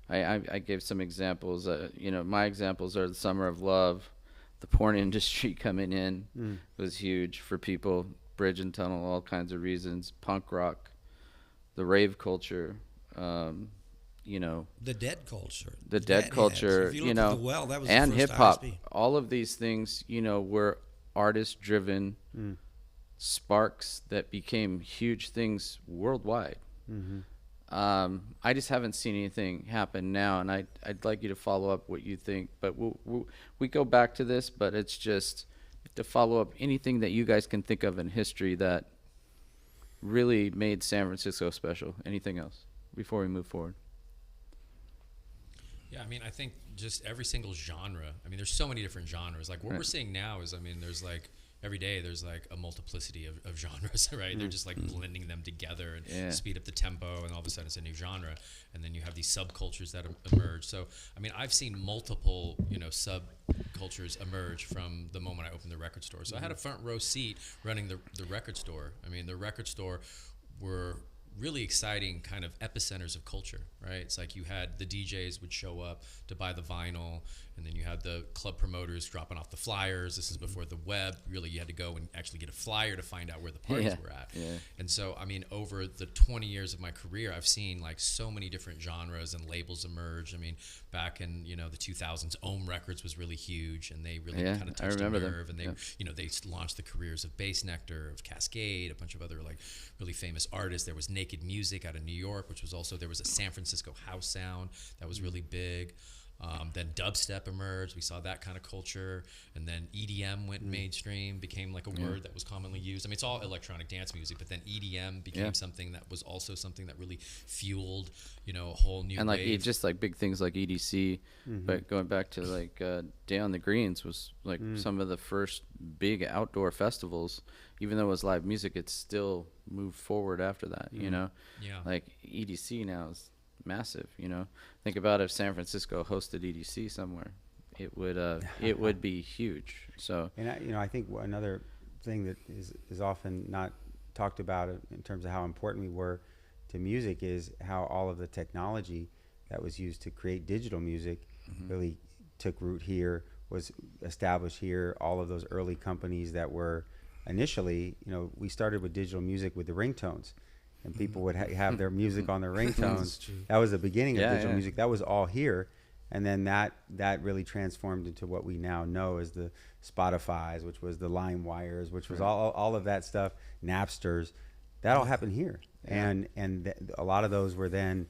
I gave some examples. My examples are the Summer of Love, the porn industry coming in Mm. was huge for people. Bridge and Tunnel, all kinds of reasons. Punk rock, the rave culture, um, you know, The dead culture, the the dead deadheads. culture, If you look at the Well, that was the and first hip hop. ISP. All of these things, were artist driven Mm. sparks that became huge things worldwide. Mm-hmm. I just haven't seen anything happen now, and I'd like you to follow up what you think. But we go back to this, but it's just to follow up anything that you guys can think of in history that really made San Francisco special. Anything else before we move forward? Yeah, I mean, I think just every single genre. I mean, there's so many different genres. Like what Right. we're seeing now is, I mean, there's like every day there's like a multiplicity of genres, right? They're just like blending them together and Yeah. speed up the tempo, and all of a sudden it's a new genre. And then you have these subcultures that emerge. So, I mean, I've seen multiple, subcultures emerge from the moment I opened the record store. So I had a front row seat running the record store. I mean, the record store were really exciting kind of epicenters of culture, right? It's like you had the DJs would show up to buy the vinyl, and then you had the club promoters dropping off the flyers. This is before the web. Really, you had to go and actually get a flyer to find out where the parties Yeah, were at. yeah. And so, I mean, over the 20 years of my career, I've seen like so many different genres and labels emerge. I mean, back in, the 2000s, Ohm Records was really huge, and they really Yeah, kind of I touched a remember them. nerve. And they, Yeah. they launched the careers of Bass Nectar, of Cascade, a bunch of other like really famous artists. There was Naked Music out of New York, which was also, there was a San Francisco house sound that was really big. Then dubstep emerged. We saw that kind of culture, and then EDM went mainstream, became like a word that was commonly used. I mean, it's all electronic dance music, but then EDM became Yeah. something that was also something that really fueled, a whole new And like wave. just like big things like EDC, but going back to like Day on the Greens was like some of the first big outdoor festivals. Even though it was live music, it still moved forward after that. Yeah. Like EDC now is massive. Think about if San Francisco hosted EDC somewhere, it would be huge. So And I think another thing that is often not talked about in terms of how important we were to music is how all of the technology that was used to create digital music really took root here, was established here. All of those early companies that were initially, we started with digital music with the ringtones, and people would have their music on their ringtones. That was the beginning of Yeah, digital yeah. music. That was all here. And then that really transformed into what we now know as the Spotify's, which was the LimeWires, which was all of that stuff, Napsters. That all happened here. Yeah. And a lot of those were then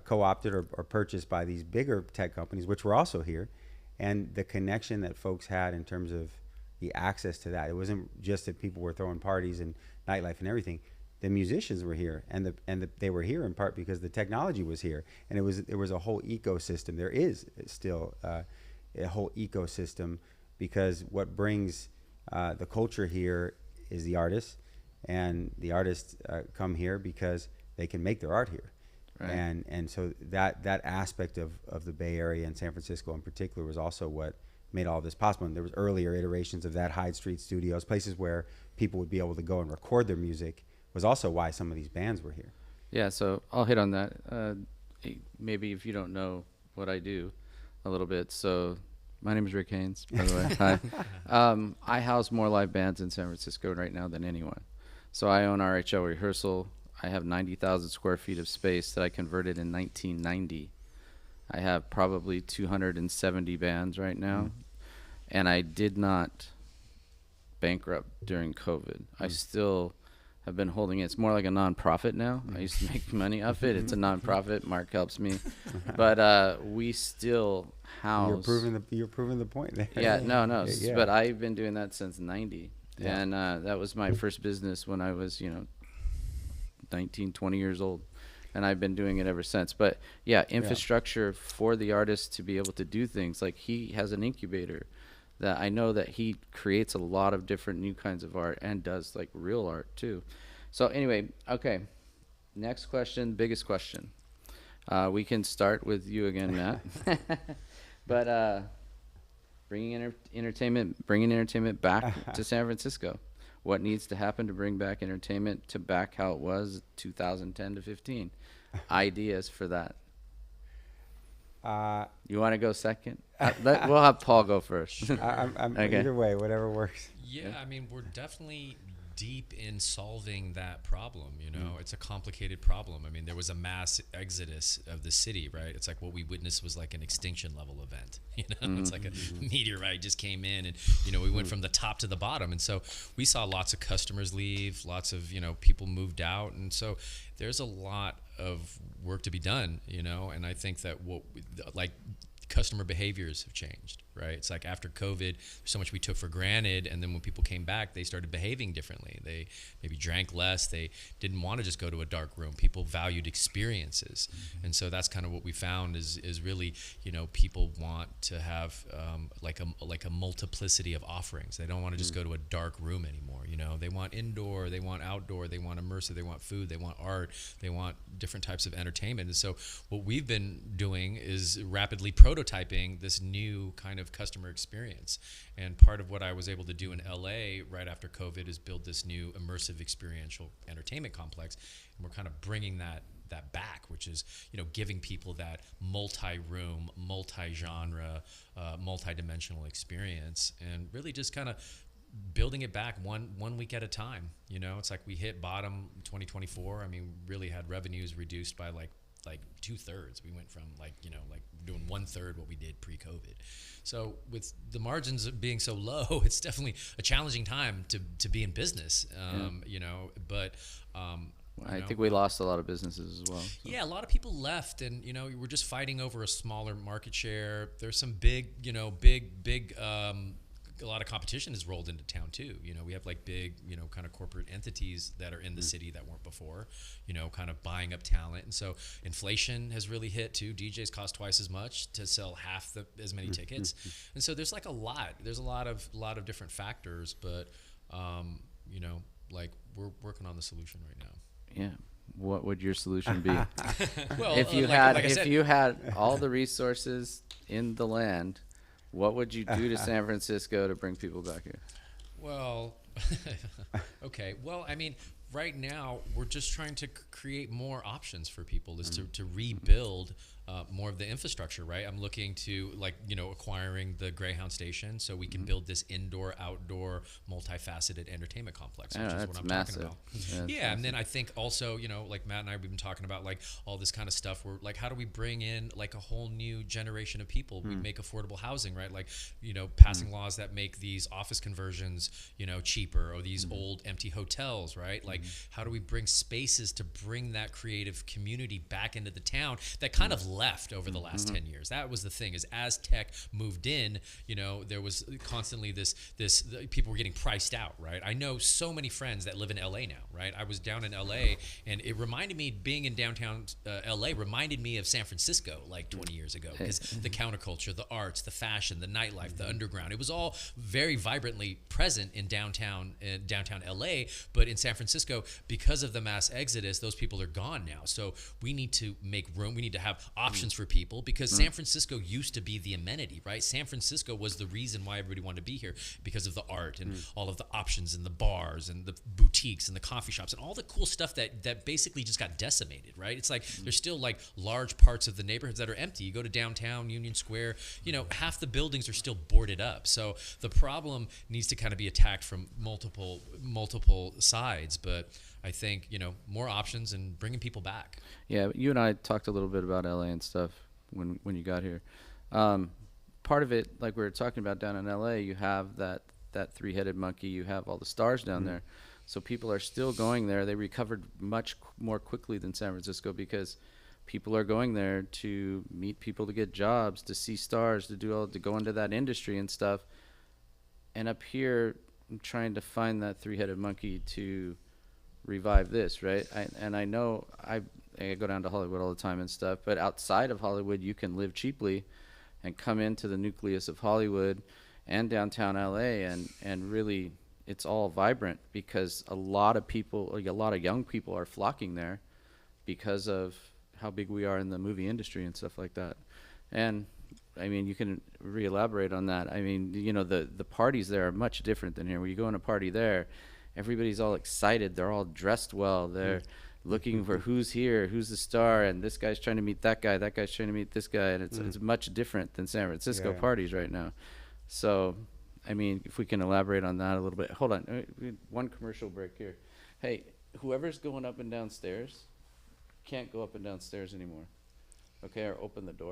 co-opted or purchased by these bigger tech companies, which were also here. And the connection that folks had in terms of the access to that, it wasn't just that people were throwing parties and nightlife and everything. The musicians were here, and they were here in part because the technology was here, and there was a whole ecosystem. There is still a whole ecosystem, because what brings the culture here is the artists, and the artists come here because they can make their art here. Right. And so that aspect of the Bay Area and San Francisco in particular was also what made all this possible. And there was earlier iterations of that, Hyde Street Studios, places where people would be able to go and record their music, was also why some of these bands were here. yeah, so I'll hit on that. Maybe if you don't know what I do a little bit. So my name is Rick Haynes, by the way. Hi. I house more live bands in San Francisco right now than anyone. So I own RHL Rehearsal. I have 90,000 square feet of space that I converted in 1990. I have probably 270 bands right now. And I did not bankrupt during COVID. I still have been holding it. It's more like a nonprofit now. I used to make money off it. It's a nonprofit. Mark helps me. But we still house. You're proving the point there. Yeah, no. Yeah. But I've been doing that since 90. Yeah. And that was my first business when I was, 19, 20 years old. And I've been doing it ever since. But yeah, infrastructure for the artist to be able to do things. Like he has an incubator that I know that he creates a lot of different new kinds of art and does like real art too. So anyway, okay. Next question, biggest question. We can start with you again, Matt. But bringing entertainment back to San Francisco. What needs to happen to bring back entertainment to back how it was 2010 to 15? Ideas for that. You want to go second? We'll have Paul go first. I'm Okay. either way, whatever works. Yeah, I mean, we're definitely deep in solving that problem. You know, it's a complicated problem. I mean, there was a mass exodus of the city, right? It's like what we witnessed was like an extinction level event. You know, it's like a meteorite just came in, and you know, we went from the top to the bottom, and so we saw lots of customers leave, lots of people moved out, and so there's a lot of work to be done. You know, and I think that customer behaviors have changed, right? It's like after COVID, there's so much we took for granted, and then when people came back, they started behaving differently. They maybe drank less. They didn't want to just go to a dark room. People valued experiences, and so that's kind of what we found is really, people want to have like a multiplicity of offerings. They don't want to just go to a dark room anymore. They want indoor, they want outdoor, they want immersive, they want food, they want art, they want different types of entertainment. And so what we've been doing is rapidly prototyping this new kind of customer experience. And part of what I was able to do in LA right after COVID is build this new immersive experiential entertainment complex. And we're kind of bringing that back, which is, giving people that multi-room, multi-genre, multi-dimensional experience, and really just kind of building it back one week at a time. It's like we hit bottom 2024. I mean, really had revenues reduced by like 2/3. We went from doing 1/3 what we did pre-COVID. So with the margins being so low, it's definitely a challenging time to be in business. But I think we lost a lot of businesses as well. So. Yeah, a lot of people left, and we're just fighting over a smaller market share. There's some big a lot of competition has rolled into town too. We have like big, kind of corporate entities that are in the city that weren't before, kind of buying up talent. And so inflation has really hit too. DJs cost twice as much to sell half as many tickets. And so there's a lot of different factors, but we're working on the solution right now. Yeah. What would your solution be? Well, if you had all the resources in the land, what would you do to San Francisco to bring people back here? Well, okay. Well, I mean, right now we're just trying to create more options for people, to rebuild more of the infrastructure, right? I'm looking to acquiring the Greyhound station so we can build this indoor, outdoor, multifaceted entertainment complex, which is what I'm massive. talking about. Yeah, and then I think also, like Matt and I, we've been talking about all this kind of stuff where how do we bring in a whole new generation of people? We make affordable housing, right? Passing laws that make these office conversions, cheaper, or these old empty hotels, right? How do we bring spaces to bring that creative community back into the town that kind of left over the last 10 years? That was the thing, is as tech moved in, there was constantly this people were getting priced out, right? I know so many friends that live in LA now, right? I was down in LA, and it reminded me, being in downtown LA reminded me of San Francisco 20 years ago, because the counterculture, the arts, the fashion, the nightlife, the underground, it was all very vibrantly present in downtown LA. But in San Francisco, because of the mass exodus, those people are gone now. So we need to make room. We need to have options for people, because San Francisco used to be the amenity, right? San Francisco was the reason why everybody wanted to be here, because of the art and all of the options and the bars and the boutiques and the coffee shops and all the cool stuff that basically just got decimated, right? It's there's still large parts of the neighborhoods that are empty. You go to downtown Union Square, half the buildings are still boarded up. So the problem needs to kind of be attacked from multiple sides, but I think more options and bringing people back. Yeah, you and I talked a little bit about LA and stuff when you got here. Part of it, like we were talking about down in LA, you have that three-headed monkey. You have all the stars down there, so people are still going there. They recovered much more quickly than San Francisco, because people are going there to meet people, to get jobs, to see stars, to go into that industry and stuff. And up here, I'm trying to find that three-headed monkey to revive this, right? I know I go down to Hollywood all the time and stuff, but outside of Hollywood, you can live cheaply and come into the nucleus of Hollywood and downtown LA, and really it's all vibrant, because a lot of people, a lot of young people are flocking there because of how big we are in the movie industry and stuff like that. And I mean, you can re-elaborate on that. I mean, the parties there are much different than here. When you go in a party there, everybody's all excited. They're all dressed well. They're looking for who's here, who's the star, and this guy's trying to meet that guy's trying to meet this guy, and it's much different than San Francisco Yeah. parties right now. So, I mean, if we can elaborate on that a little bit. Hold on, one commercial break here. Hey, whoever's going up and downstairs can't go up and downstairs anymore. Okay, or open the door.